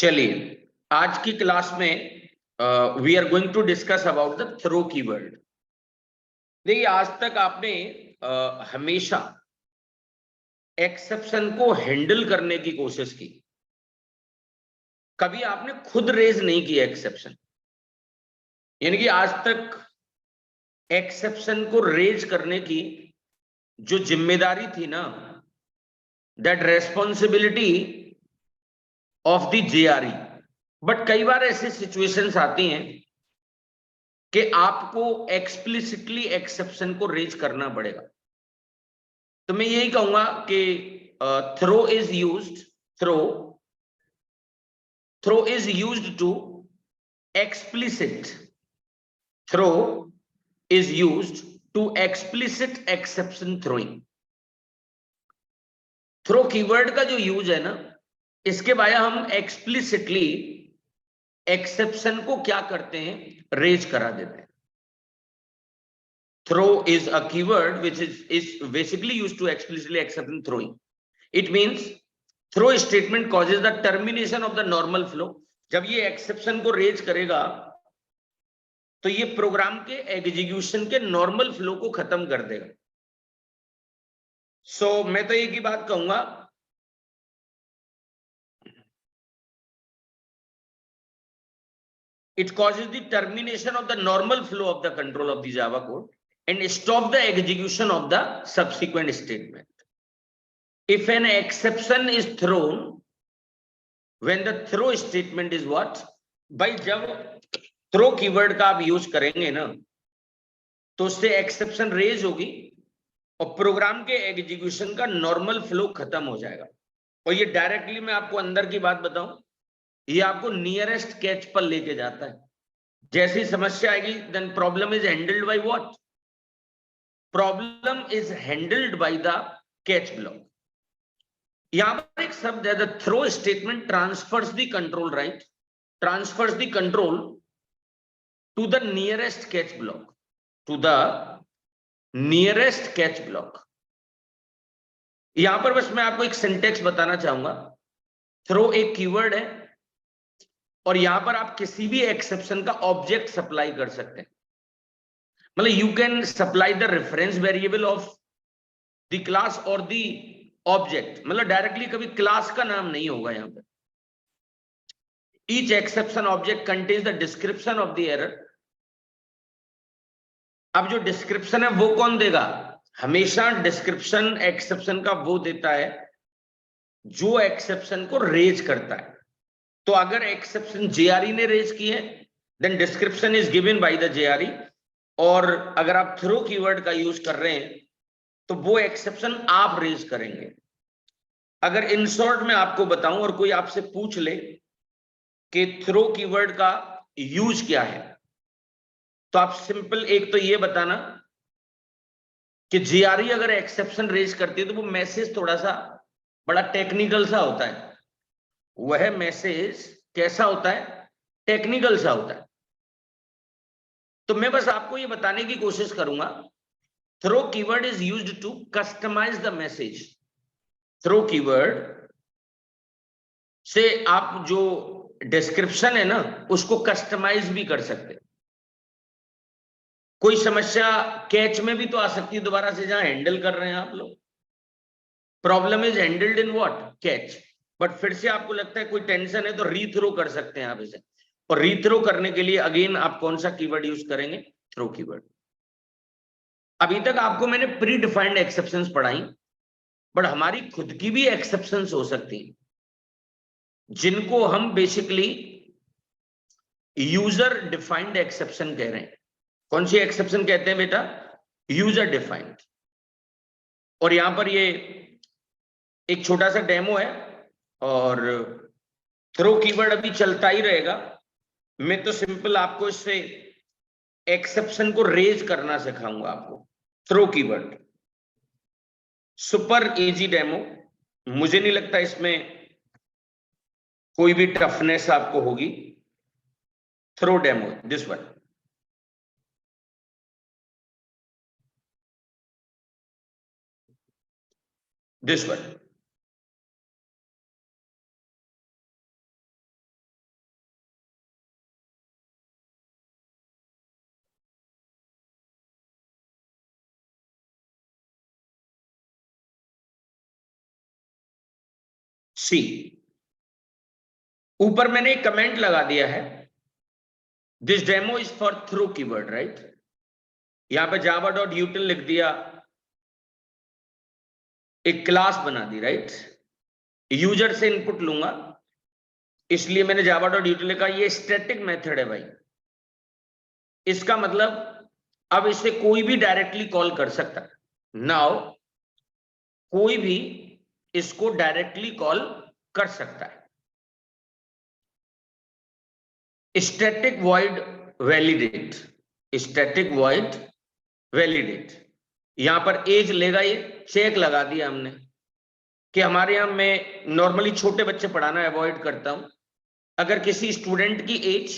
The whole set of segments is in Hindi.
चलिए, आज की क्लास में we are going to discuss about the throw keyword. देखिए, आज तक आपने हमेशा एक्सेप्शन को हैंडल करने की कोशिश की, कभी आपने खुद रेज नहीं किया एक्सेप्शन। यानी कि आज तक एक्सेप्शन को रेज करने की जो जिम्मेदारी थी ना, that responsibility of the JRE. But कई बार ऐसी सिचुएशंस आती हैं कि आपको एक्सप्लिसिटली एक्सेप्शन को रेज करना पड़ेगा। तो मैं यही कहूंगा कि throw is used throw throw is used to explicit throw is used to explicit exception throwing. Throw keyword का जो यूज है ना, इसके बाद हम एक्सप्लिसिटली एक्सेप्शन को क्या करते हैं, रेज करा देते हैं। Throw is a keyword which is basically used to explicitly accept and throwing. It means throw statement causes the termination of the normal flow. जब ये एक्सेप्शन को रेज करेगा तो ये प्रोग्राम के एग्जीक्यूशन के नॉर्मल फ्लो को खत्म कर देगा। मैं तो एक ही बात कहूंगा, it causes the termination of the normal flow of the control of the Java code and stop the execution of the subsequent statement. If an exception is thrown when the throw statement is what? भाई, जब थ्रो कीवर्ड का आप यूज करेंगे ना, तो उससे एक्सेप्शन रेज होगी और प्रोग्राम के एग्जीक्यूशन का नॉर्मल फ्लो खत्म हो जाएगा। और ये डायरेक्टली मैं आपको अंदर की बात बताऊं, ये आपको नियरेस्ट कैच पर लेके जाता है। जैसी समस्या आएगी, then problem is handled by what? Problem is handled by the catch block. यहां पर एक शब्द है, the throw statement transfers the control, right? Transfers the control to the nearest catch block, to the nearest catch block. यहां पर बस मैं आपको एक सिंटेक्स बताना चाहूंगा। थ्रो एक कीवर्ड है और यहां पर आप किसी भी एक्सेप्शन का ऑब्जेक्ट सप्लाई कर सकते हैं। मतलब you can supply the reference variable of the class और द ऑब्जेक्ट। मतलब डायरेक्टली कभी क्लास का नाम नहीं होगा यहां पर। Each exception object contains the description of the error. अब जो डिस्क्रिप्शन है वो कौन देगा? हमेशा डिस्क्रिप्शन एक्सेप्शन का वो देता है जो एक्सेप्शन को रेज करता है। तो अगर एक्सेप्शन जेआरई ने रेज की है, then description is given by the JRE. और अगर आप थ्रो कीवर्ड का यूज कर रहे हैं तो वो एक्सेप्शन आप रेज करेंगे। अगर इन शॉर्ट में आपको बताऊं और कोई आपसे पूछ ले कि थ्रो कीवर्ड का यूज क्या है, तो आप सिंपल एक तो ये बताना कि जेआरई अगर एक्सेप्शन रेज करती है तो वो मैसेज थोड़ा सा बड़ा टेक्निकल सा होता है। वह मैसेज कैसा होता है? टेक्निकल सा होता है। तो मैं बस आपको ये बताने की कोशिश करूंगा, throw keyword is used to customize the message. Throw keyword से आप जो डिस्क्रिप्शन है ना, उसको कस्टमाइज भी कर सकते हैं। कोई समस्या कैच में भी तो आ सकती है दोबारा से, जहां हैंडल कर रहे हैं आप लोग। Problem is handled in what? Catch. But फिर से आपको लगता है कोई टेंशन है तो रीथ्रो कर सकते हैं आप इसे। और रीथ्रो करने के लिए अगेन आप कौन सा कीवर्ड यूज करेंगे? Throw keyword. अभी तक आपको मैंने प्री डिफाइंड एक्सेप्शंस पढ़ाई, बट हमारी खुद की भी एक्सेप्शंस हो सकती हैं जिनको हम बेसिकली यूजर डिफाइंड एक्सेप्शन कह रहे हैं। कौन सी एक्सेप्शन कहते हैं बेटा? User defined. और यहां पर ये एक छोटा सा डेमो है और थ्रो कीवर्ड अभी चलता ही रहेगा। मैं तो सिंपल आपको इससे एक्सेप्शन को रेज करना सिखाऊंगा आपको। Throw keyword super easy demo. मुझे नहीं लगता इसमें कोई भी टफनेस आपको होगी। Throw demo, this one. This one see, ऊपर मैंने एक कमेंट लगा दिया है, this demo is for throw keyword, right. यहां पे java.util लिख दिया, एक क्लास बना दी, राइट। यूजर से इनपुट लूंगा, इसलिए मैंने java.util लिखा। ये स्टैटिक मेथड है भाई, इसका मतलब अब इसे कोई भी डायरेक्टली कॉल कर सकता है। नाउ कोई भी इसको डायरेक्टली कॉल कर सकता है। Static void validate, static void validate, यहां पर एज लेगा, ये चेक लगा दिया हमने कि हमारे यहां मैं नॉर्मली छोटे बच्चे पढ़ाना अवॉइड करता हूं। अगर किसी स्टूडेंट की एज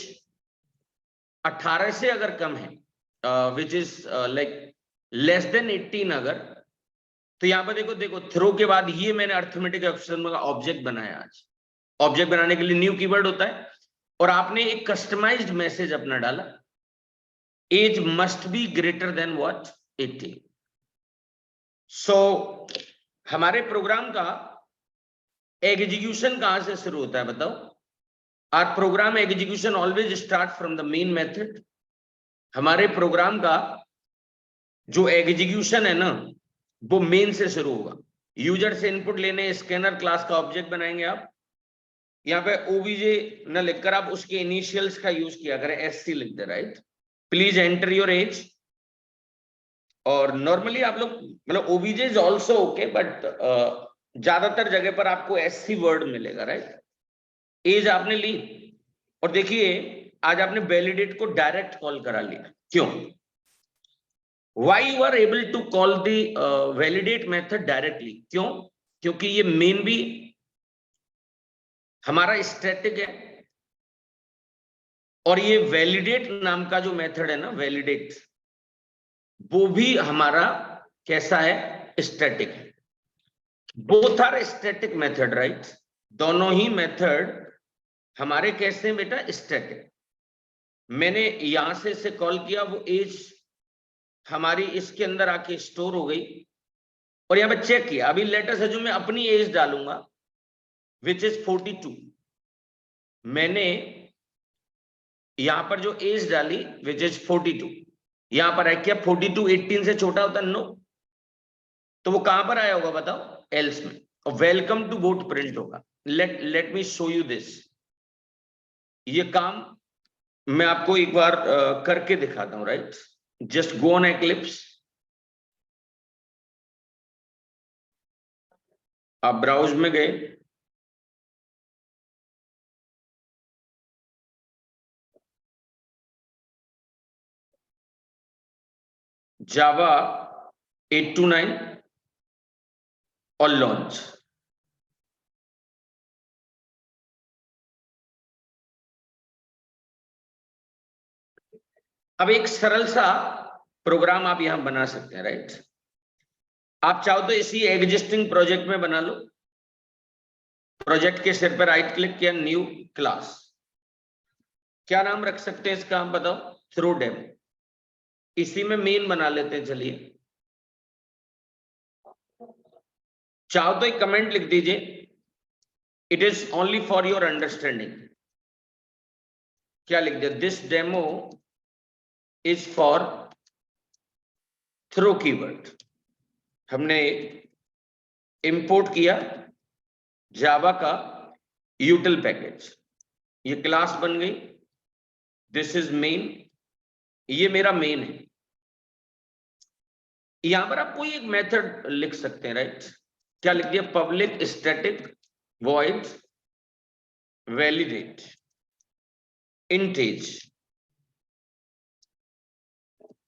18 से अगर कम है, which is like less than 18, अगर, तो यहां पर देखो देखो थ्रो के बाद ये मैंने अर्थमेटिक एक्सप्रेशन का ऑब्जेक्ट बनाया। आज ऑब्जेक्ट बनाने के लिए न्यू कीवर्ड होता है, और आपने एक कस्टमाइज्ड मैसेज अपना डाला, age must be greater than what 18। So हमारे प्रोग्राम का एग्जीक्यूशन कहां से शुरू होता है बताओ? Our program execution always start from the main method. हमारे प्रोग्राम का जो एग्जीक्यूशन है ना, वो मेन से शुरू होगा। यूजर से इनपुट लेने स्कैनर क्लास का ऑब्जेक्ट बनाएंगे आप। यहाँ पे ओबीजे न लिखकर आप उसके इनिशियल्स का यूज किया करें, एससी लिख दे, right. Please enter your age. और नॉर्मली आप लोग मतलब OBJ is also okay, but ज्यादातर जगह पर आपको एससी वर्ड मिलेगा, राइट। एज आपने ली, और देखिए आज आपने वैलिडेट को डायरेक्ट कॉल करा लिया। क्यों? Why you are able to call the validate method directly? क्यों? क्योंकि ये मेन भी हमारा स्टैटिक है, और ये वैलिडेट नाम का जो मेथड है ना, वैलिडेट, वो भी हमारा कैसा है? स्टैटिक है। Both are static method, right. दोनों ही मेथड हमारे कैसे हैं बेटा? स्टैटिक। मैंने यहां से इसे कॉल किया, वो एज हमारी इसके अंदर आके स्टोर हो गई, और यहां पे चेक किया। अभी लेटर से जो मैं अपनी एज डालूंगा विच इज 42, मैंने यहां पर जो एज डाली विच इज 42, यहां पर है क्या 42 18 से छोटा होता है? नो। तो वो कहां पर आया होगा बताओ? एल्स में। और वेलकम टू बोट प्रिंट होगा। Let me show you this. ये काम मैं आपको एक बार करके दिखाता हूं, right. Just go on eclipse. आप ब्राउज में गए, जावा 829 और लॉन्च। अब एक सरल सा प्रोग्राम आप यहां बना सकते हैं, राइट। आप चाहो तो इसी एग्जिस्टिंग प्रोजेक्ट में बना लो। प्रोजेक्ट के सिर पर राइट क्लिक किया, न्यू क्लास। क्या नाम रख सकते हैं इसका, आप बताओ? Throw demo. इसी में मेन बना लेते हैं, चलिए। चाहो तो एक कमेंट लिख दीजिए, it is only for your understanding. क्या लिख दिया? This demo is for throw keyword. हमने इंपोर्ट किया जावा का यूटिल पैकेज, ये क्लास बन गई। दिस इज मेन, ये मेरा मेन है। यहां पर आप कोई एक मेथड लिख सकते हैं, राइट। क्या लिख दिया? Public static void validate int age.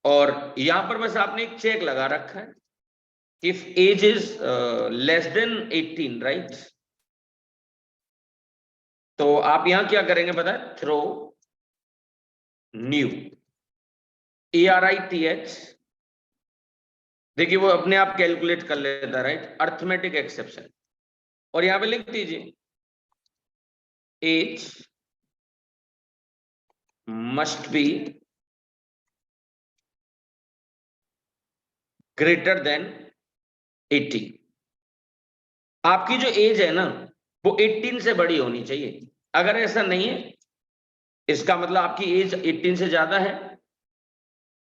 और यहां पर बस आपने एक चेक लगा रखा है, if age is less than 18, right. तो आप यहां क्या करेंगे पता है? Throw new, ARITH। देखिए वो अपने आप कैलकुलेट कर लेता है, राइट। अर्थमेटिक एक्सेप्शन, और यहां पे लिख दीजिए age must be greater than 18। आपकी जो एज है ना, वो 18 से बड़ी होनी चाहिए। अगर ऐसा नहीं है, इसका मतलब आपकी एज 18 से ज्यादा है,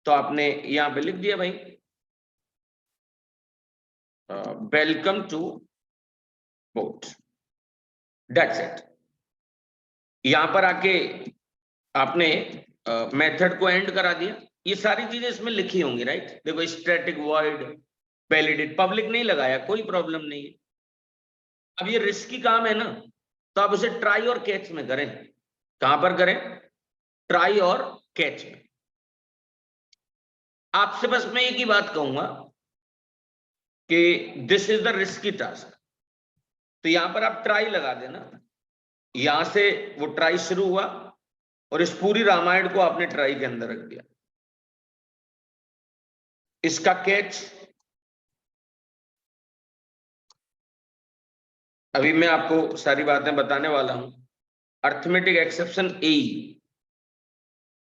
तो आपने यहां पे लिख दिया भाई welcome to bot, that's it. यहां पर आके आपने मेथड को एंड करा दिया। ये सारी चीजें इसमें लिखी होंगी, राइट। देखो स्टैटिक वॉइड वैलिडेट, पब्लिक नहीं लगाया, कोई प्रॉब्लम नहीं है। अब ये रिस्की काम है ना, तो आप उसे ट्राई और कैच में करें। कहां पर करें? ट्राई और कैच में। आपसे बस मैं एक ही बात कहूंगा कि this is the risky task. तो यहां पर आप ट्राई लगा देना। यहां से वो ट्राई शुरू हुआ और इस पूरी रामायण को आपने ट्राई के अंदर रख दिया। इसका कैच अभी मैं आपको सारी बातें बताने वाला हूं। अर्थमेटिक एक्सेप्शन ए,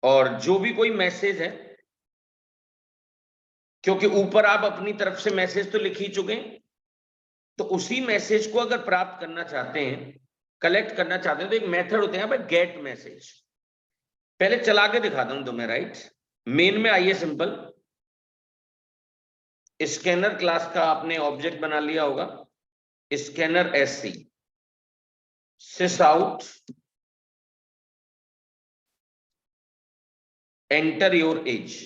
और जो भी कोई मैसेज है, क्योंकि ऊपर आप अपनी तरफ से मैसेज तो लिख ही चुके हैं, तो उसी मैसेज को अगर प्राप्त करना चाहते हैं, कलेक्ट करना चाहते हैं, तो एक मेथड होते हैं गेट मैसेज। पहले चला के दिखाता हूं तुम्हें, राइट। मेन में आइए, सिंपल स्कैनर क्लास का आपने ऑब्जेक्ट बना लिया होगा, scanner SC, sys out, enter your age.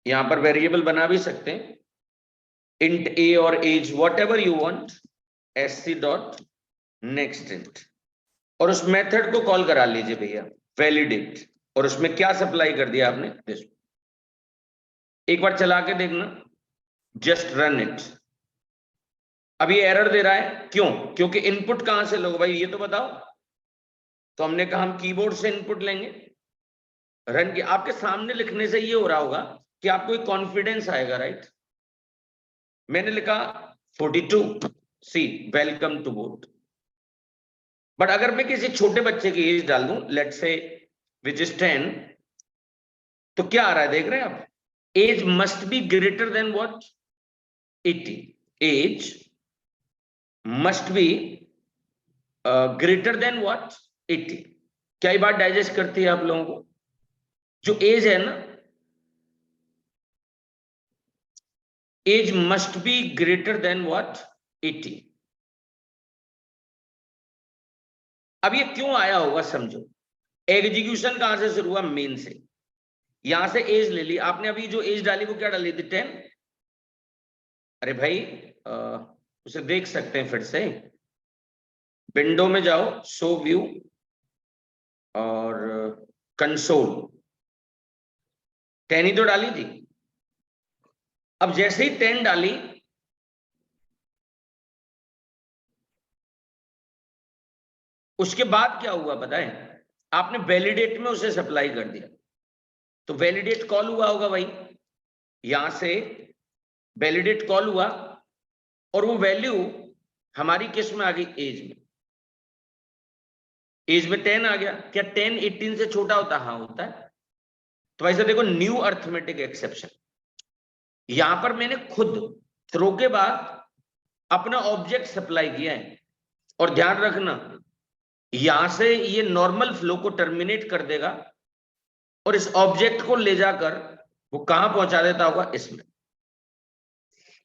यहां पर वेरिएबल बना भी सकते हैं, इंट ए और age whatever you want, SC dot next int, और उस मेथड को कॉल करा लीजिए भैया वैलिडेट। और उसमें क्या सप्लाई कर दिया आपने, दिस। एक बार चला के देखना, जस्ट रन इट। अब ये एरर दे रहा है, क्यों? क्योंकि इनपुट कहां से लोगे भाई, ये तो बताओ। तो हमने कहा हम कीबोर्ड से इनपुट लेंगे। रन की आपके सामने लिखने से ये हो रहा होगा कि आपको एक कॉन्फिडेंस आएगा, राइट। मैंने लिखा 42 सी वेलकम टू बोट। बट अगर मैं किसी छोटे बच्चे की एज डाल दूं, लेट्स से विच इज 10, तो क्या आ रहा है देख रहे हैं आप? Age must be greater than what, 80। Age must be greater than what, 80। क्या ये बात डाइजेस्ट करती है आप लोगों को? जो एज है ना, age must be greater than what, 80। अब ये क्यों आया होगा समझो। एग्जीक्यूशन कहां से शुरू हुआ, मेन से। यहां से एज ले ली आपने, अभी जो एज डाली वो क्या डाली थी, 10। अरे भाई उसे देख सकते हैं फिर से, विंडो में जाओ, शो व्यू और कंसोल, 10 ही तो डाली थी। अब जैसे ही 10 डाली, उसके बाद क्या हुआ पता है? आपने वैलिडेट में उसे सप्लाई कर दिया, तो वैलिडेट कॉल हुआ होगा भाई। यहां से वैलिडेट कॉल हुआ और वो वैल्यू हमारी किस में आ गई, एज में। एज में 10 आ गया। क्या 10 18 से छोटा होता? हाँ होता है। तो वैसे देखो, न्यू अर्थमेटिक एक्सेप्शन, यहां पर मैंने खुद थ्रो के बाद अपना ऑब्जेक्ट सप्लाई किया है। और ध्यान रखना, यहां से ये नॉर्मल फ्लो को टर्मिनेट कर देगा और इस ऑब्जेक्ट को ले जाकर वो कहां पहुंचा देता होगा, इसमें।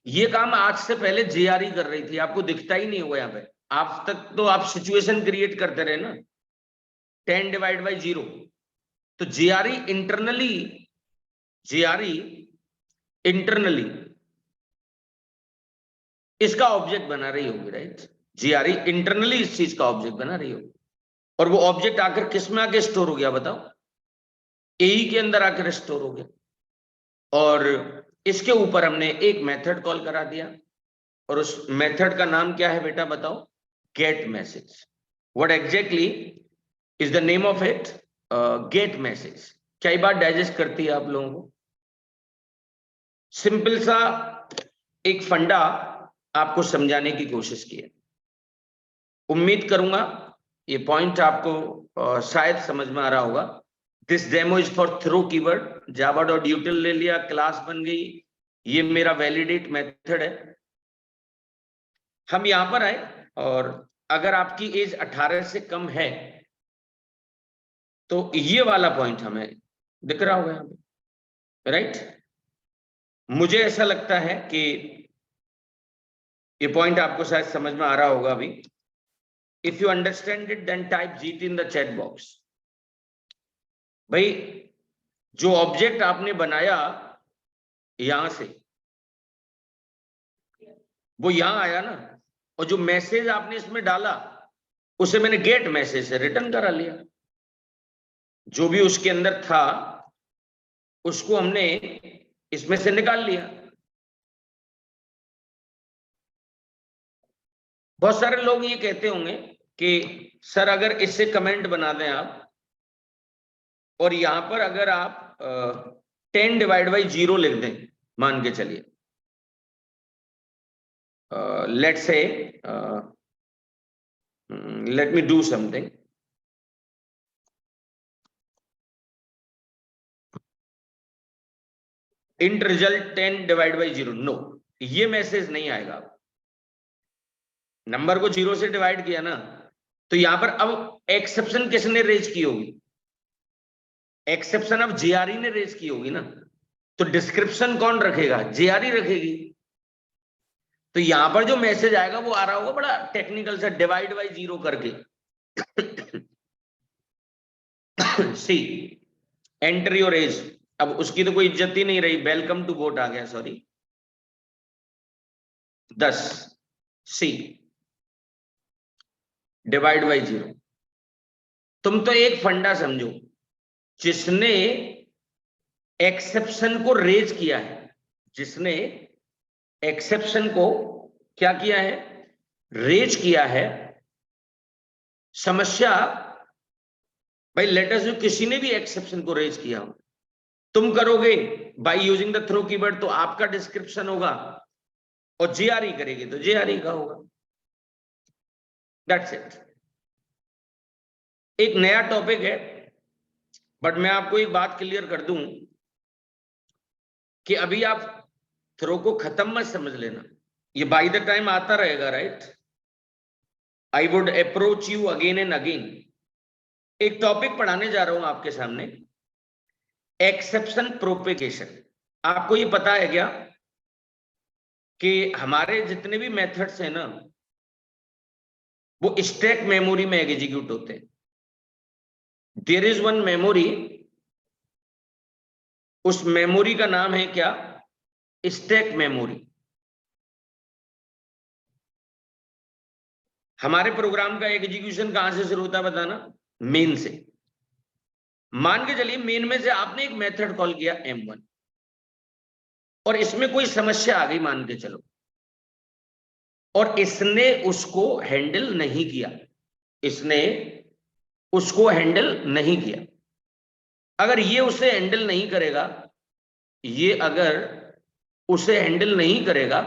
ये काम आज से पहले जेआरई कर रही थी, आपको दिखता ही नहीं होगा यहाँ पे। आज तक तो आप सिचुएशन क्रिएट करते रहे ना, 10 डिवाइड बाई 0। तो जेआरई इंटरनली इसका ऑब्जेक्ट बना रही होगी, राइट। जेआरई इंटरनली इस चीज का ऑब्जेक्ट बना रही होगी, और वो ऑब्जेक्ट आकर किस में आके स्टोर हो गया बताओ, एई के अंदर आकर स्टोर हो गया। और इसके ऊपर हमने एक मेथड कॉल करा दिया, और उस मेथड का नाम क्या है बेटा बताओ, gate message. What exactly is the name of it, gate message. कई बार डाइजेस्ट करती है आप लोगों को। सिंपल सा एक फंडा आपको समझाने की कोशिश की है। उम्मीद करूंगा ये पॉइंट आपको शायद समझ में आ रहा होगा। This demo is for throw keyword, Java dot util ले लिया, क्लास बन गई। ये मेरा वैलिडेट मेथड है। हम यहां पर आए और अगर आपकी एज 18 से कम है तो ये वाला पॉइंट हमें दिख रहा होगा यहाँ पे, राइट। मुझे ऐसा लगता है कि ये पॉइंट आपको शायद समझ में आ रहा होगा अभी। If you understand it then type GT in the chat box. भाई जो ऑब्जेक्ट आपने बनाया यहां से वो यहां आया ना, और जो मैसेज आपने इसमें डाला उसे मैंने गेट मैसेज से रिटर्न करा लिया। जो भी उसके अंदर था उसको हमने इसमें से निकाल लिया। बहुत सारे लोग ये कहते होंगे कि सर अगर इससे कमेंट बना दें आप और यहां पर अगर आप 10 डिवाइड बाई 0 लिख दें, मान के चलिए let's say let me do something. int result 10 divide by 0, no, ये मैसेज नहीं आएगा। नंबर को 0 से डिवाइड किया ना, तो यहां पर अब एक्सेप्शन किसने रेज की होगी? एक्सेप्शन अब जेआरई ने रेज की होगी ना, तो डिस्क्रिप्शन कौन रखेगा? जेआरई रखेगी। तो यहां पर जो मैसेज आएगा वो आ रहा होगा बड़ा टेक्निकल सा, डिवाइड बाई 0 करके। सी एंटर योर एज, अब उसकी तो कोई इज्जत ही नहीं रही, वेलकम टू वोट आ गया, सॉरी 10। C divide by 0। तुम तो एक फंडा समझो, जिसने एक्सेप्शन को रेज किया है, जिसने एक्सेप्शन को क्या किया है? रेज किया है। समस्या भाई लेट अस जो किसी ने भी एक्सेप्शन को रेज किया हो, तुम करोगे by using the throw keyword तो आपका डिस्क्रिप्शन होगा, और जेआरई करेगी तो जेआरई का होगा। That's it. एक नया टॉपिक है, बट मैं आपको एक बात क्लियर कर दूं कि अभी आप थ्रो को खत्म मत समझ लेना, ये बाय द टाइम आता रहेगा, right. I would approach you again and again. एक टॉपिक पढ़ाने जा रहा हूं आपके सामने, एक्सेप्शन प्रोपेगेशन। आपको ये पता है क्या कि हमारे जितने भी मेथड्स हैं ना, वो स्टैक मेमोरी में एग्जीक्यूट होते हैं। देयर इज वन मेमोरी, उस मेमोरी का नाम है क्या? Stack memory. हमारे प्रोग्राम का एग्जीक्यूशन कहां से शुरू होता है बताना? मेन से। मान के चलिए मेन में से आपने एक मेथड कॉल किया M1, और इसमें कोई समस्या आ गई मान के चलो, और इसने उसको हैंडल नहीं किया, इसने उसको हैंडल नहीं किया। अगर ये उसे हैंडल नहीं करेगा, ये अगर उसे हैंडल नहीं करेगा,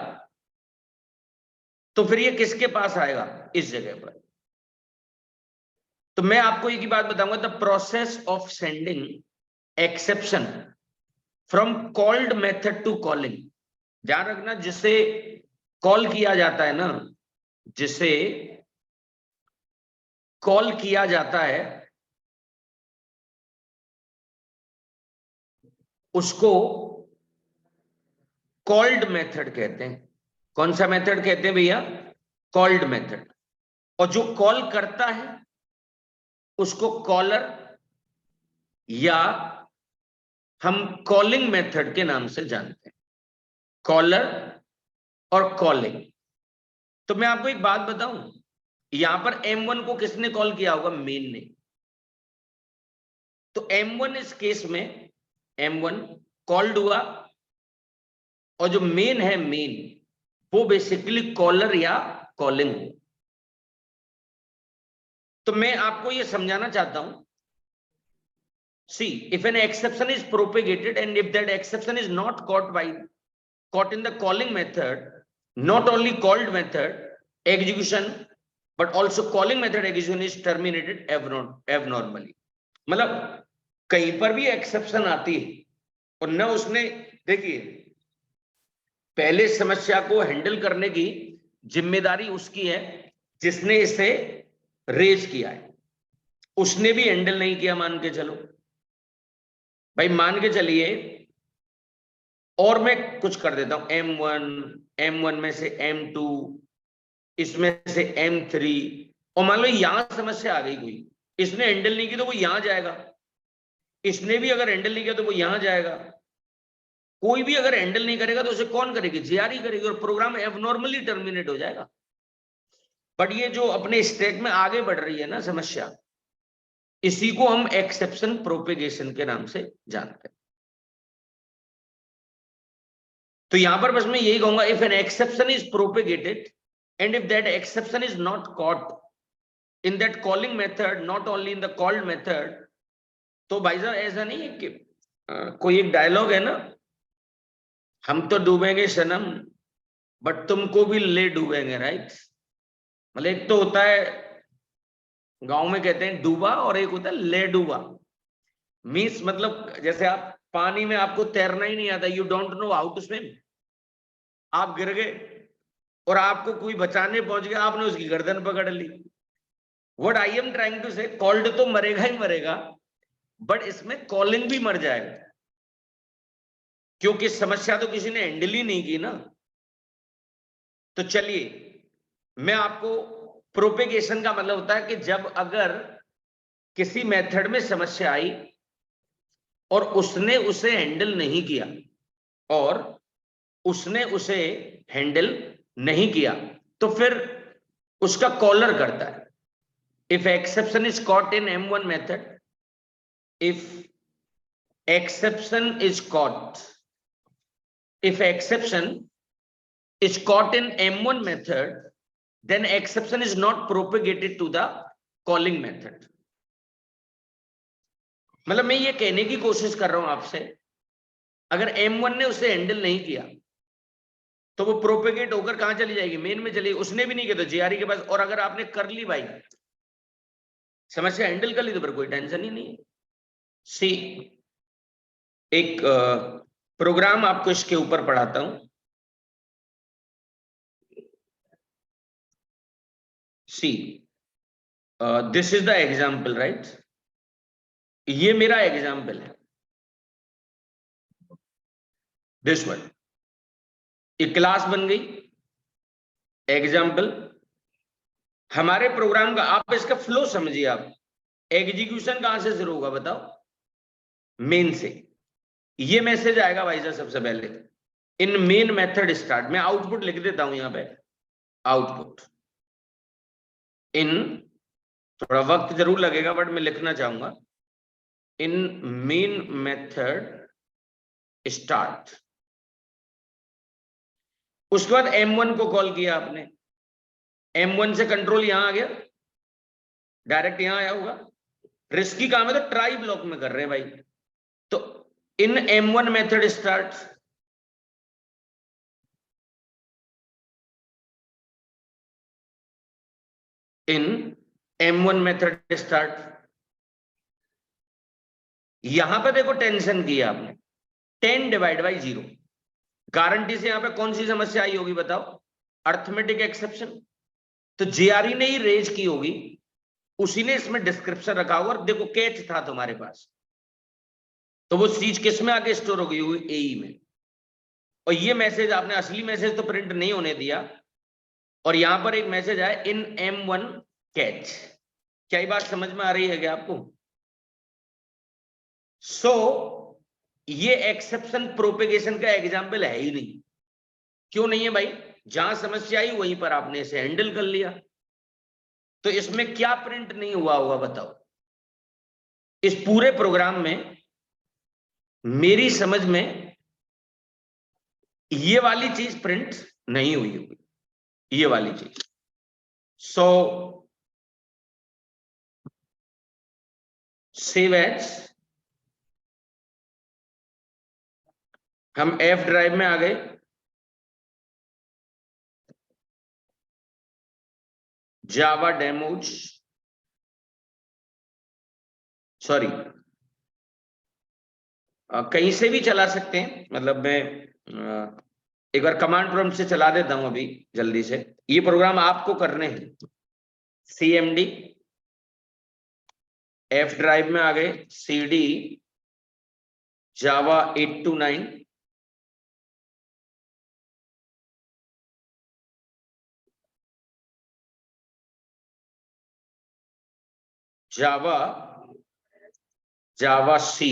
तो फिर ये किसके पास आएगा? इस जगह पर। तो मैं आपको एक ही बात बताऊंगा, the process of sending exception from called method to calling. ध्यान रखना, जिसे कॉल किया जाता है ना, जिसे कॉल किया जाता है उसको कॉल्ड मेथड कहते हैं। कौन सा मेथड कहते हैं भैया? Called method. और जो कॉल करता है उसको कॉलर, या हम कॉलिंग मेथड के नाम से जानते हैं, कॉलर और कॉलिंग। तो मैं आपको एक बात बताऊं, यहां पर M1 को किसने कॉल किया होगा? मेन ने। तो M1 इस केस में M1 कॉल्ड हुआ, और जो मेन है मेन, वो बेसिकली कॉलर या कॉलिंग हो। तो मैं आपको ये समझाना चाहता हूं, see if an exception is propagated and if that exception is not caught in the calling method, not only called method execution but also calling method execution is terminated abnormally। मतलब कहीं पर भी एक्सेप्शन आती है और न उसने, देखिए, पहले समस्या को हैंडल करने की जिम्मेदारी उसकी है जिसने इसे रेज किया है, उसने भी हैंडल नहीं किया मान के चलो भाई, मान के चलिए, और मैं कुछ कर देता हूं, M1 में से M2, इसमें से M3, और मान लो यहां समस्या आ गई कोई, इसने हैंडल नहीं की तो वो यहां जाएगा, इसने भी अगर हैंडल नहीं किया तो वो यहां जाएगा, कोई भी अगर हैंडल नहीं करेगा तो उसे कौन करेगी, जीआरई करेगी, और प्रोग्राम एबनॉर्मली टर्मिनेट हो जाएगा। बट ये जो अपने स्टेट में आगे बढ़ रही है ना समस्या, इसी को हम एक्सेप्शन प्रोपेगेशन के नाम से जानते हैं। तो यहां पर बस मैं यही कहूंगा, if an exception is propagated and if that exception is not caught in that calling method, not only in the called method, तो भाई साहब ऐसा नहीं है कि कोई एक डायलॉग है ना, हम तो डूबेंगे सनम बट तुमको भी ले डूबेंगे, राइट। मतलब एक तो होता है, गांव में कहते हैं डूबा, और एक होता है ले डूबा। मीन्स मतलब जैसे आप पानी में, आपको तैरना ही नहीं आता, you don't know how to swim, आप गिर गए और आपको कोई बचाने पहुंच गया, आपने उसकी गर्दन पकड़ ली। What I am trying to say, called तो मरेगा ही मरेगा, बट इसमें कॉलिंग भी मर जाएगा, क्योंकि समस्या तो किसी ने हैंडल ही नहीं की ना। तो चलिए मैं आपको, प्रोपेगेशन का मतलब होता है कि जब अगर किसी मेथड में समस्या आई और उसने उसे हैंडल नहीं किया, और उसने उसे हैंडल नहीं किया, तो फिर उसका कॉलर करता है। If exception is caught in M1 method, if exception is caught, if exception is caught in M1 method, then exception is not propagated to the calling method. मतलब मैं ये कहने की कोशिश कर रहा हूं आपसे, अगर M1 ने उसे हैंडल नहीं किया तो वो प्रोपेगेट होकर कहां चली जाएगी, मेन में चली, उसने भी नहीं किया तो जीआरई के पास, और अगर आपने कर ली भाई, समस्या हैंडल कर ली, तो फिर कोई टेंशन ही नहीं है। सी, एक प्रोग्राम आपको इसके ऊपर पढ़ाता हूं। See, this is the example, right, ये मेरा एग्जाम्पल है, दिस वन, ये क्लास बन गई, एग्जाम्पल। हमारे प्रोग्राम का आप इसका फ्लो समझिए, आप एग्जीक्यूशन कहां से शुरू होगा बताओ, मेन से। ये मैसेज आएगा भाई साहब सबसे पहले, इन मेन मेथड स्टार्ट, मैं आउटपुट लिख देता हूं यहां पे, आउटपुट इन, थोड़ा वक्त जरूर लगेगा बट मैं लिखना चाहूंगा, इन मेन मेथड स्टार्ट। उसके बाद M1 को कॉल किया आपने, M1 से कंट्रोल यहां आ गया, डायरेक्ट यहां आया होगा, रिस्की काम है तो ट्राई ब्लॉक में कर रहे हैं भाई, तो इन M1 मेथड स्टार्ट, इन M1 मेथड स्टार्ट। यहां पे देखो टेंशन किया आपने, 10 डिवाइड बाई 0, गारंटी से यहां पे कौन सी समस्या आई होगी बताओ, अर्थमेटिक एक्सेप्शन, तो जीआरई ने ही रेज की होगी, उसी ने इसमें डिस्क्रिप्शन रखा होगा, और देखो कैच था तुम्हारे पास, तो वो चीज किस में आके स्टोर हो गई होगी, एई में, और ये मैसेज आपने, असली मैसेज तो प्रिंट नहीं होने दिया, और यहां पर एक मैसेज आया इन M1 कैच। क्या ये बात समझ में आ रही है क्या आपको? सो ये एक्सेप्शन प्रोपेगेशन का एग्जाम्पल है ही नहीं। क्यों नहीं है भाई? जहां समस्या आई वहीं पर आपने इसे हैंडल कर लिया, तो इसमें क्या प्रिंट नहीं हुआ होगा बताओ? इस पूरे प्रोग्राम में मेरी समझ में ये वाली चीज प्रिंट नहीं हुई होगी, ये वाली चीज। सो सेव एज, हम F ड्राइव में आ गए, जावा डेमोज, सॉरी कहीं से भी चला सकते हैं, मतलब मैं एक बार कमांड प्रॉम्प्ट से चला देता हूं अभी जल्दी से, ये प्रोग्राम आपको करने हैं। CMD, F ड्राइव में आ गए, CD, Java 8 to 9, Java C,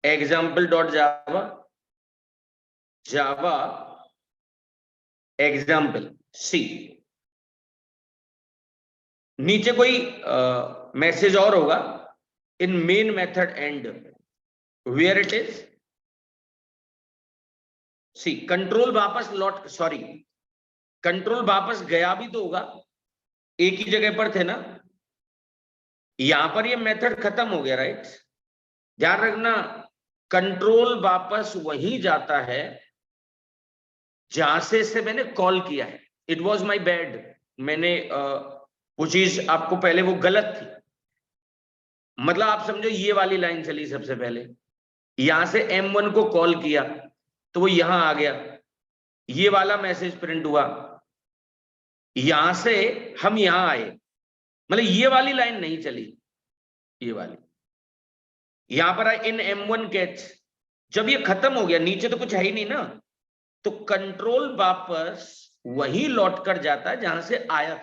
example.java, Java example C। नीचे कोई मैसेज और होगा, in main method end, where it is see control वापस लौट, सॉरी कंट्रोल वापस गया भी तो होगा, एक ही जगह पर थे ना, यहां पर ये मेथड खत्म हो गया, राइट। ध्यान रखना, कंट्रोल वापस वहीं जाता है जहां से इसे मैंने कॉल किया है। इट वॉज माई बैड, मैंने वो चीज आपको पहले वो गलत थी, मतलब आप समझो ये वाली लाइन चली सबसे पहले, यहां से M1 को कॉल किया तो वो यहां आ गया, ये वाला मैसेज प्रिंट हुआ, यहां से हम यहां आए, मतलब ये वाली लाइन नहीं चली, ये वाली यहां पर आए इन M1 कैच। जब ये खत्म हो गया, नीचे तो कुछ है ही नहीं ना, तो कंट्रोल वापस वही लौट कर जाता है जहां से आया,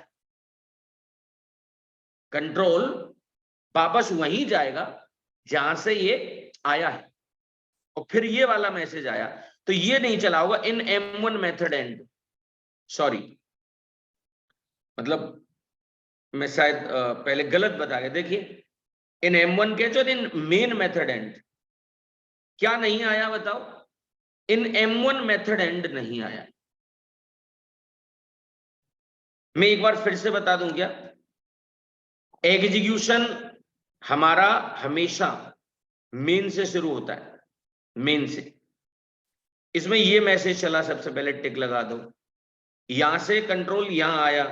कंट्रोल वापस वहीं जाएगा जहां से ये आया है, और फिर ये वाला मैसेज आया तो ये नहीं चला होगा इन M1 मेथड एंड, सॉरी मतलब मैं शायद पहले गलत बता गया। देखिए इन M1 कैच और इन मेन मेथड एंड क्या नहीं आया बताओ, इन M1 मेथड एंड नहीं आया। मैं एक बार फिर से बता दूं क्या, एग्जीक्यूशन हमारा हमेशा मेन से शुरू होता है, मेन से। इसमें ये मैसेज चला, सबसे पहले टिक लगा दो, यहां से कंट्रोल यहां आया,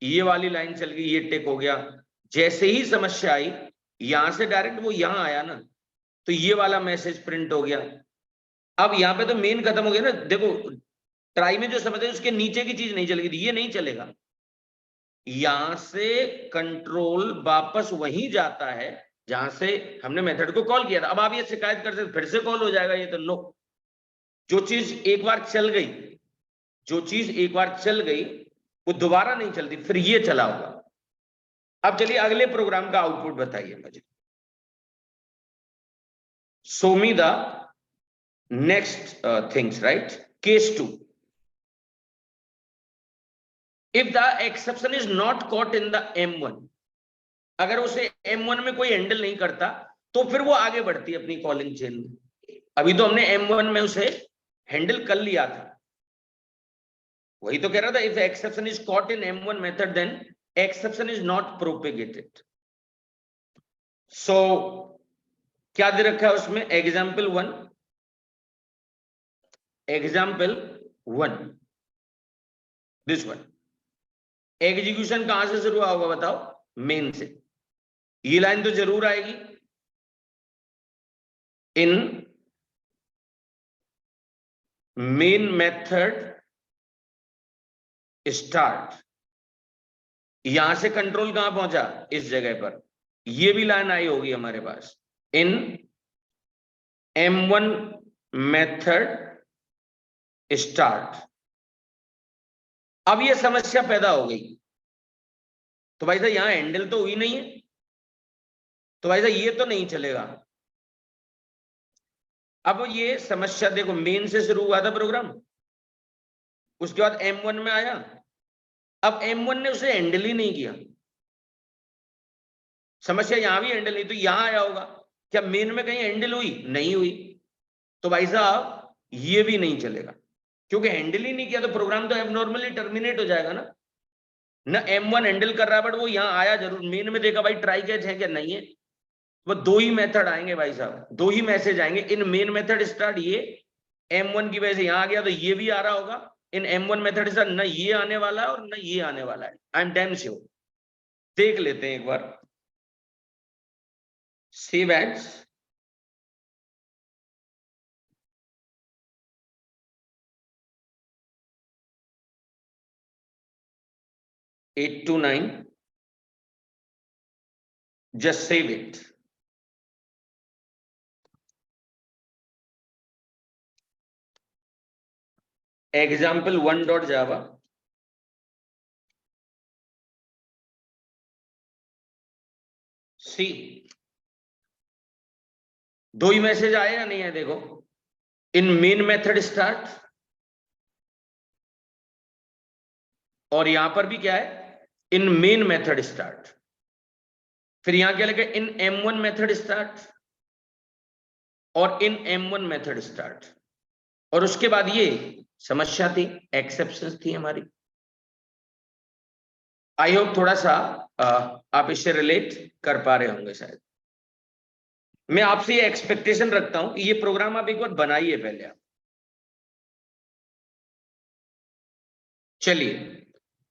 ये वाली लाइन चल गई, ये टिक हो गया, जैसे ही समस्या आई यहां से डायरेक्ट वो यहां आया ना, तो ये वाला मैसेज प्रिंट हो गया। अब यहाँ पे तो मेन खत्म हो गया ना, देखो ट्राई में जो समझे उसके नीचे की चीज नहीं चलेगी, ये नहीं चलेगा, यहां से कंट्रोल वापस वहीं जाता है जहां से हमने मेथड को कॉल किया था। अब आप ये शिकायत कर सकते फिर से कॉल हो जाएगा, ये तो नो, जो चीज एक बार चल गई, जो चीज एक बार चल गई वो दोबारा नहीं चलती, फिर ये चला होगा। अब चलिए अगले प्रोग्राम का आउटपुट बताइए मुझे। Show me the next things, right. Case 2, if the exception is not caught in the M1, अगर उसे M1 में कोई हैंडल नहीं करता तो फिर वो आगे बढ़ती है अपनी कॉलिंग चेन में। अभी तो हमने M1 में उसे हैंडल कर लिया था, वही तो कह रहा था, if exception is caught in M1 method then exception is not propagated. So क्या दे रखा है उसमें, एग्जाम्पल 1 दिस वन। एग्जीक्यूशन कहां से शुरू होगा बताओ, मेन से, ये लाइन तो जरूर आएगी, इन मेन मेथड स्टार्ट, यहां से कंट्रोल कहां पहुंचा, इस जगह पर, ये भी लाइन आई होगी हमारे पास, इन M1 मेथड स्टार्ट। अब ये समस्या पैदा हो गई, तो भाई साहब यहां हैंडल तो हुई नहीं है, तो भाई साहब ये तो नहीं चलेगा। अब ये समस्या देखो, मेन से शुरू हुआ था प्रोग्राम, उसके बाद M1 में आया, अब M1 ने उसे हैंडल ही नहीं किया, समस्या यहां भी हैंडल नहीं, तो यहां आया होगा, क्या मेन में कहीं हैंडल हुई, नहीं हुई, तो भाई साहब ये भी नहीं चलेगा, क्योंकि हैंडल ही नहीं किया तो प्रोग्राम तो एबनॉर्मली टर्मिनेट हो जाएगा ना। M1 हैंडल कर रहा है बट वो यहां आया जरूर, मेन में देखा भाई ट्राई कैच है क्या, नहीं है, वो दो ही मेथड आएंगे भाई साहब, दो ही मैसेज आएंगे, इन मेन मेथड स्टार्ट, ये M1 की वजह से यहां आ गया तो ये भी आ रहा होगा, इन M1 मेथड स्टार्ट ना ये आने वाला है और ना ये आने वाला है, आई एम डैम श्योर। देख लेते हैं एक बार, save as, 8 to 9, just save it. example1.java, see, दो ही मैसेज आए या नहीं है? देखो, इन मेन मेथड स्टार्ट, और यहां पर भी क्या है, इन मेन मेथड स्टार्ट। फिर यहां क्या लिखा है, इन M1 मेथड स्टार्ट और इन M1 मेथड स्टार्ट। और उसके बाद ये समस्या थी, एक्सेप्शंस थी हमारी। आई होप थोड़ा सा आप इससे रिलेट कर पा रहे होंगे शायद। मैं आपसे ये एक्सपेक्टेशन रखता हूं कि ये प्रोग्राम आप एक बार बनाइए पहले आप। चलिए,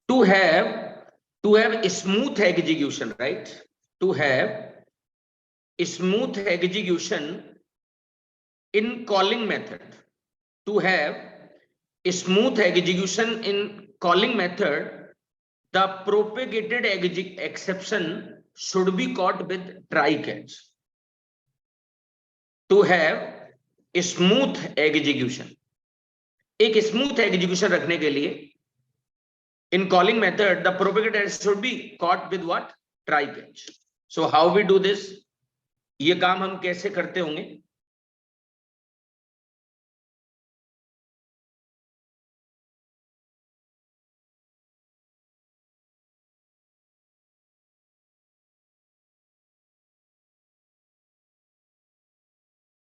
to have smooth execution, right, to have smooth execution in calling method, to have smooth execution in calling method, the propagated exception should be caught with try catch. To have smooth execution, एक स्मूथ एग्जीक्यूशन रखने के लिए in calling method the propagated should be caught with what? Try catch. So how we do this? ये काम हम कैसे करते होंगे?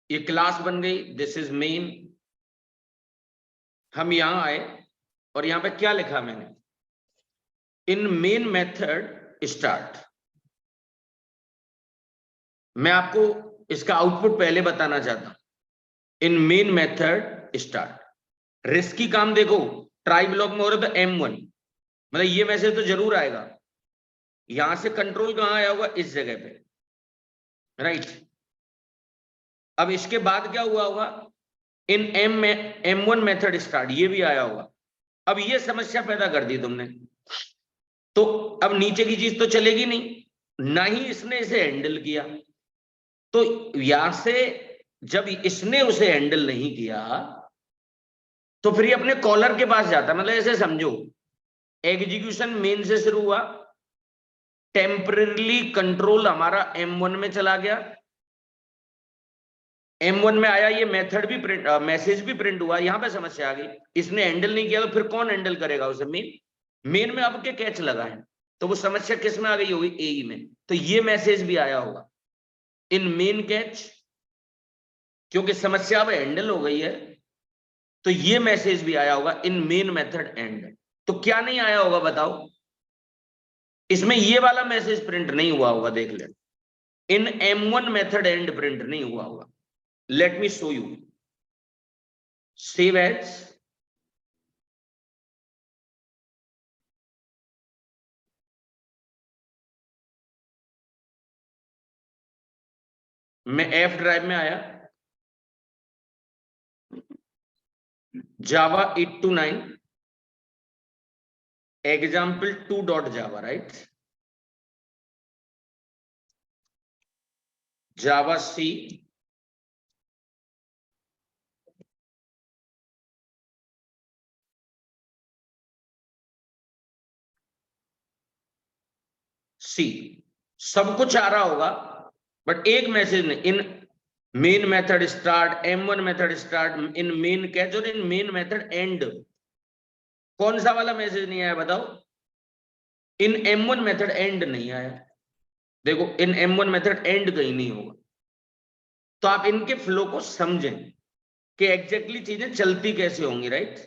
ये क्लास बन गई, दिस इज मेन। हम यहां आए और यहां पे क्या लिखा मैंने, इन मेन मेथड स्टार्ट। मैं आपको इसका आउटपुट पहले बताना चाहता हूं, इन मेन मेथड स्टार्ट। रिस्की काम देखो, ट्राई ब्लॉक में हो रहा था M1, मतलब ये मैसेज तो जरूर आएगा। यहां से कंट्रोल कहां आया होगा, इस जगह पे, राइट। अब इसके बाद क्या हुआ होगा, इन M1 मेथड स्टार्ट, ये भी आया होगा। अब ये समस्या पैदा कर दी तुमने, तो अब नीचे की चीज तो चलेगी नहीं, ना ही इसने इसे हैंडल किया। तो यहां से जब इसने उसे हैंडल नहीं किया, तो फिर ये अपने कॉलर के पास जाता। मतलब ऐसे समझो, एग्जीक्यूशन मेन से शुरू हुआ, टेम्परेली कंट्रोल हमारा M1 में चला गया, M1 में आया, ये मेथड भी प्रिंट, मैसेज भी प्रिंट हुआ। यहां पे समस्या आ गई, इसने हैंडल नहीं किया, तो फिर कौन हैंडल करेगा उसे? मेन में अब के कैच लगा है, तो वो समस्या किस में आ गई होगी? AE में। तो ये मैसेज भी आया होगा इन मेन कैच, क्योंकि समस्या अब हैंडल हो गई है, तो ये मैसेज भी आया होगा इन मेन मेथड एंड। तो क्या नहीं आया होगा बताओ? इसमें ये वाला मैसेज प्रिंट नहीं हुआ होगा, देख ले, इन M1 मेथड एंड प्रिंट नहीं हुआ होगा। Let me show you, save as, मैं F ड्राइव में आया, Java 8 to 9, example2.java, right? Java C, सब कुछ आ रहा होगा, बट एक मैसेज नहीं, in main method start, M1 method start, in main catch और इन मेन मेथड एंड। कौन सा वाला मैसेज नहीं आया बताओ? इन M1 मेथड एंड नहीं आया। देखो, इन M1 मेथड एंड कहीं नहीं होगा। तो आप इनके फ्लो को समझें कि एग्जैक्टली चीजें चलती कैसे होंगी, राइट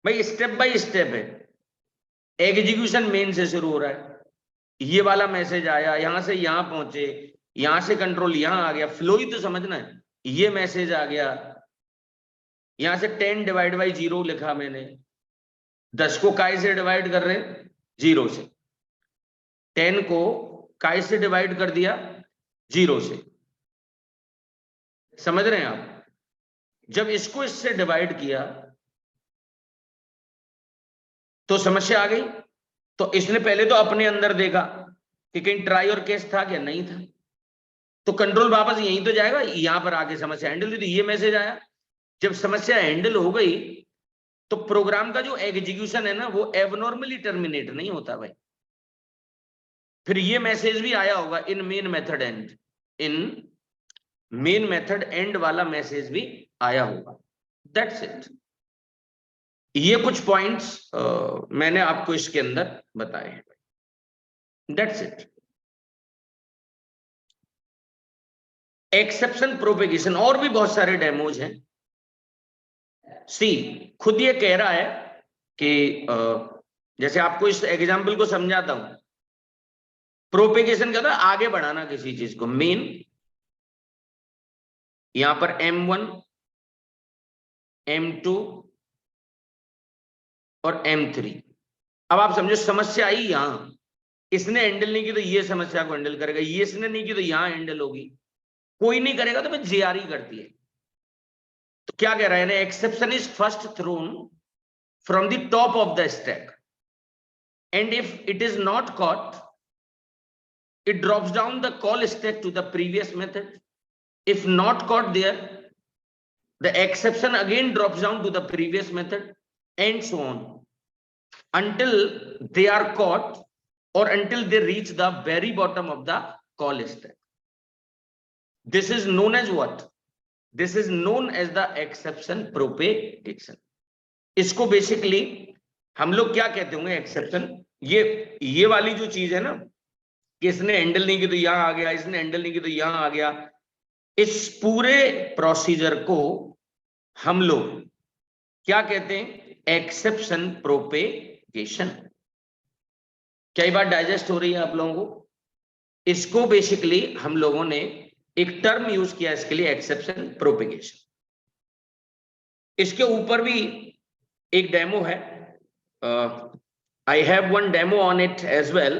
भाई? स्टेप बाय स्टेप है। एग्जीक्यूशन मेन से शुरू हो रहा है, ये वाला मैसेज आया, यहां से यहां पहुंचे, यहां से कंट्रोल यहां आ गया, फ्लो ही तो समझना है। ये मैसेज आ गया, यहां से 10 डिवाइड बाई 0 लिखा मैंने, 10 को काय से डिवाइड कर रहे हैं? 0 से। 10 को काय से डिवाइड कर दिया? 0 से। समझ रहे हैं आप? जब इसको इससे डिवाइड किया तो समस्या आ गई, तो इसने पहले तो अपने अंदर देखा कि कहीं ट्राई और कैच था क्या, नहीं था, तो कंट्रोल वापस यहीं तो जाएगा, यहां पर आके समस्या हैंडल हुई, तो ये मैसेज आया। जब समस्या हैंडल हो गई तो प्रोग्राम का जो एग्जीक्यूशन है ना वो एबनॉर्मली टर्मिनेट नहीं होता भाई। फिर ये मैसेज भी आया होगा in main method end, in main method end वाला मैसेज भी आया होगा। That's it. ये कुछ पॉइंट्स मैंने आपको इसके अंदर बताए हैं। That's it. एक्सेप्शन प्रोपेगेशन और भी बहुत सारे डेमोज हैं। सी खुद ये कह रहा है कि जैसे आपको इस एग्जाम्पल को समझाता हूं, प्रोपेगेशन का था आगे बढ़ाना किसी चीज को, मेन यहां पर M1 M2 और M3। अब आप समझो समस्या आई यहां, इसने हैंडल नहीं की तो ये समस्या को हैंडल करेगा, ये इसने नहीं की तो यहां हैंडल होगी, कोई नहीं करेगा तो मैं JRE करती है। तो क्या कह रहा है, exception is first thrown from the top of the stack and if it is not caught it drops down the call stack to the previous method. If not caught there, the exception again drops down to the previous method, and so on until they are caught or until they reach the very bottom of the call stack. This is known as what? This is known as the exception propagation. इसको बेसिकली हम लोग क्या कहते होंगे, एक्सेप्शन। ये वाली जो चीज है ना कि इसने हैंडल नहीं की तो यहां आ गया, इसने हैंडल नहीं की तो यहां आ गया, इस पूरे प्रोसीजर को हम लोग क्या कहते हैं, एक्सेप्शन प्रोपेगेशन। क्या ये बात डाइजेस्ट हो रही है आप लोगों को? इसको बेसिकली हम लोगों ने एक टर्म यूज किया इसके लिए, एक्सेप्शन प्रोपेगेशन। इसके ऊपर भी एक डेमो है, I have one demo on it as well.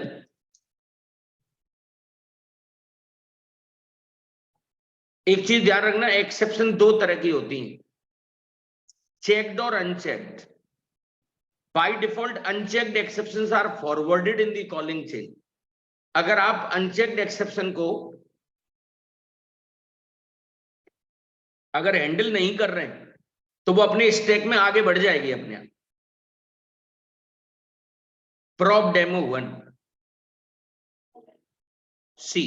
एक चीज ध्यान रखना, एक्सेप्शन दो तरह की होती हैं, चेक्ड और unchecked. By default unchecked exceptions are forwarded in the calling chain. अगर आप अनचेक्ड एक्सेप्शन को अगर हैंडल नहीं कर रहे हैं तो वो अपने स्टैक में आगे बढ़ जाएगी अपने आप। प्रॉप डेमो 1 सी,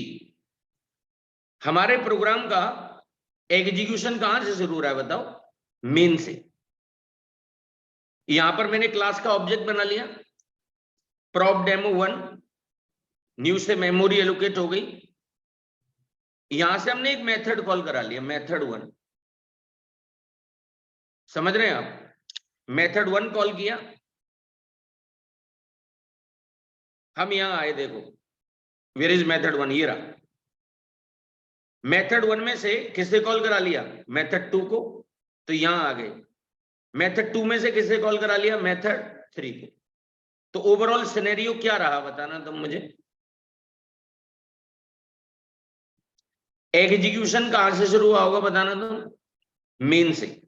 हमारे प्रोग्राम का एग्जीक्यूशन कहां से शुरू हो रहा है बताओ? मेन से। यहां पर मैंने क्लास का ऑब्जेक्ट बना लिया, प्रॉप डेमो 1, न्यू से मेमोरी एलोकेट हो गई, यहां से हमने एक मेथड कॉल करा लिया, मेथड 1। समझ रहे हैं आप? मेथड 1 कॉल किया, हम यहां आए, देखो वेयर इज मेथड 1, ये रहा। मेथड 1 में से किसे कॉल करा लिया? मेथड 2 को, तो यहां आ गए। मेथड 2 में से किसे कॉल करा लिया? मेथड 3 को। तो ओवरऑल सिनेरियो क्या रहा बताना तुम मुझे। एग्जीक्यूशन कहां से शुरू हुआ होगा बताना तुम? मेन से।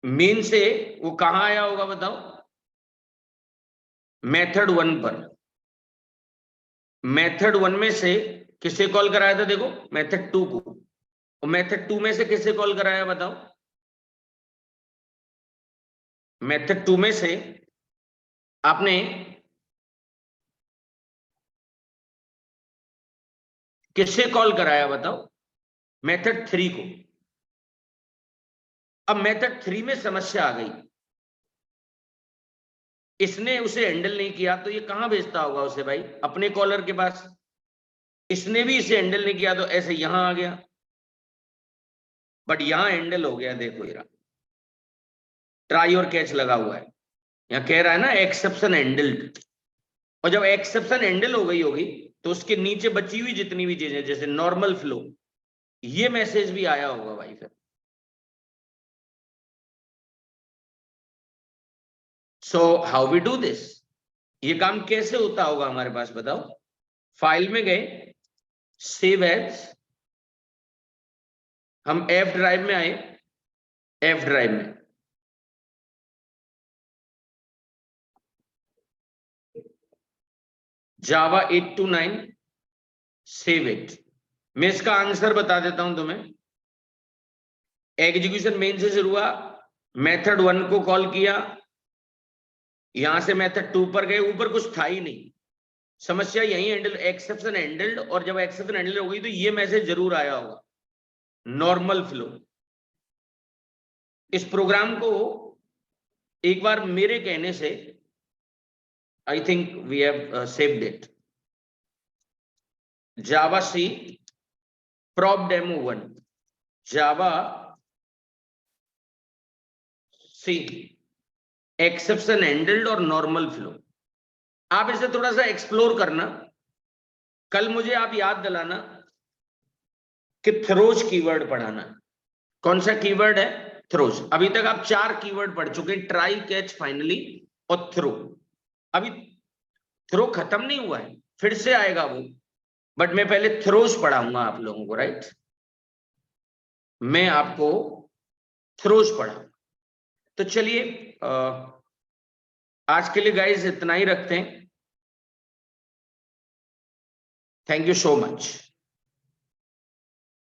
मेन से वो कहां आया होगा बताओ? मेथड 1 पर। मेथड 1 में से किसे कॉल कराया था? देखो मेथड 2 को। और मेथड 2 में से किसे कॉल कराया बताओ? मेथड 2 में से आपने किसे कॉल कराया बताओ? मेथड 3 को। अब मेथड 3 में समस्या आ गई, इसने उसे हैंडल नहीं किया तो ये कहां भेजता होगा उसे भाई? अपने कॉलर के पास। इसने भी इसे हैंडल नहीं किया तो ऐसे यहां आ गया, बट यहां हैंडल हो गया। देखो ये ट्राई और कैच लगा हुआ है, यहां कह रहा है ना एक्सेप्शन हैंडल्ड। और जब एक्सेप्शन हैंडल हो गई होगी तो उसके नीचे बची हुई जितनी भी चीजें जैसे नॉर्मल फ्लो, ये मैसेज भी आया होगा भाई। फिर so how we do this, ये काम कैसे होता होगा हमारे पास बताओ? फाइल में गए, सेव एज, हम एफ ड्राइव में आए, एफ ड्राइव में जावा 8 to 9 सेव इट। मैं इसका आंसर बता देता हूं तुम्हें। एग्जीक्यूशन मेन से शुरू हुआ, मेथड 1 को कॉल किया, यहां से मेथड 2 पर गए, ऊपर कुछ था ही नहीं। समस्या यही हैंडल, एक्सेप्शन हैंडल्ड, और जब एक्सेप्शन हैंडल हो गई तो ये मैसेज जरूर आया होगा, नॉर्मल फ्लो। इस प्रोग्राम को एक बार मेरे कहने से I think we have saved it. Java C prop demo 1, Java C exception handled और नॉर्मल फ्लो। आप इसे थोड़ा सा एक्सप्लोर करना। कल मुझे आप याद दिलाना कि थ्रोज कीवर्ड पढ़ाना। कौन सा कीवर्ड है? थ्रोज। अभी तक आप 4 कीवर्ड पढ़ चुके हैं, ट्राई, कैच, फाइनली और थ्रो। अभी थ्रो खत्म नहीं हुआ है, फिर से आएगा वो, बट मैं पहले थ्रोज पढ़ाऊंगा आप लोगों को, राइट? मैं आपको थ्रोज पढ़ाऊंगा। तो चलिए आज के लिए गाइस इतना ही रखते हैं। Thank you so much.